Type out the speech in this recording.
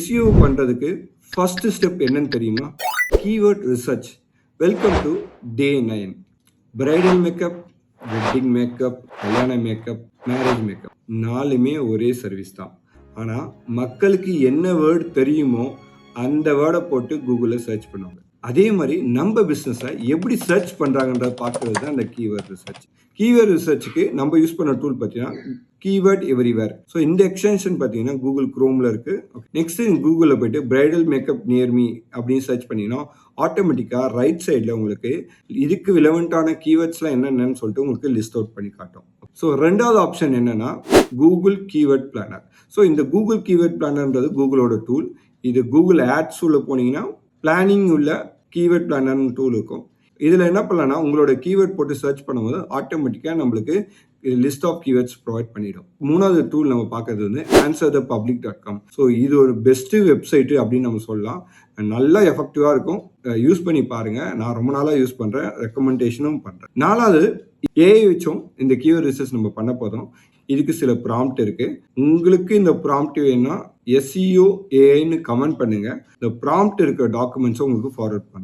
SEO பண்றதுக்கு first step என்னன்னு தெரியுமா? Keyword research. Welcome to day 9. Bridal makeup, wedding makeup, கல்யாண மேக்கப், மேரேஜ் மேக்கப் 4மே ஒரே சர்வீஸ் தான். ஆனால் மக்களுக்கு என்ன வேர்டு தெரியுமோ அந்த வேர்டை போட்டு கூகுளில் சர்ச் பண்ணுவாங்க. அதே மாதிரி நம்ம பிஸ்னஸை எப்படி சர்ச் பண்ணுறாங்கன்றத பார்க்குறது தான் இந்த கீவேர்ட் ரிசர்ச். கீவேர்ட் ரிசர்ச்சுக்கு நம்ம யூஸ் பண்ண டூல் பார்த்தீங்கன்னா கீவேர்ட் எவ்ரிவேர். ஸோ இந்த எக்ஸ்டென்ஷன் பார்த்தீங்கன்னா கூகுள் குரோமில் இருக்குது. நெக்ஸ்ட் கூகுளில் போயிட்டு பிரைடல் மேக்கப் நியர் மீ அப்படின்னு சர்ச் பண்ணிங்கன்னா ஆட்டோமேட்டிக்காக ரைட் சைடில் உங்களுக்கு இதுக்கு ரிலவெண்ட்டான கீவேர்ட்ஸ்லாம் என்னென்னு சொல்லிட்டு உங்களுக்கு லிஸ்ட் அவுட் பண்ணி காட்டும். ஸோ ரெண்டாவது ஆப்ஷன் என்னென்னா கூகுள் கீவேர்ட் பிளானர். ஸோ இந்த கூகுள் கீவேர்ட் பிளானர்ன்றது கூகுளோட டூல். இது கூகுள் ஆட்ஸ் உள்ள போனீங்கன்னா பிளானிங் உள்ள கீவேர்ட் பிளானர்னு டூல் இருக்கும். இதில் என்ன பண்ணலாம்னா உங்களோட கீவேர்ட் போட்டு சர்ச் பண்ணும்போது ஆட்டோமேட்டிக்காக நம்மளுக்கு லிஸ்ட் ஆஃப் கீவேர்ட்ஸ் ப்ரொவைட் பண்ணிடும். மூணாவது டூல் நம்ம பார்க்கறது வந்து answerthepublic.com. ஸோ இது ஒரு பெஸ்ட்டு வெப்சைட்டு அப்படின்னு நம்ம சொல்லலாம். நல்லா எஃபெக்டிவாக இருக்கும். யூஸ் பண்ணி பாருங்கள். நான் ரொம்ப நாளாக யூஸ் பண்ணுறேன், ரெக்கமெண்டேஷனும் பண்ணுறேன். நாலாவது ஏஐ வச்சும் இந்த கீவேர்ட் ரிசர்ச் நம்ம பண்ண போதும். இதுக்கு சில ப்ராம்ப்ட் இருக்கு. உங்களுக்கு இந்த ப்ராம்ப்ட் வேணும்னா SEO ஏஐன்னு கமெண்ட் பண்ணுங்க. இந்த ப்ராம்ப்ட் இருக்கிற டாக்குமெண்ட்ஸை உங்களுக்கு ஃபார்வர்ட் பண்ணுங்க.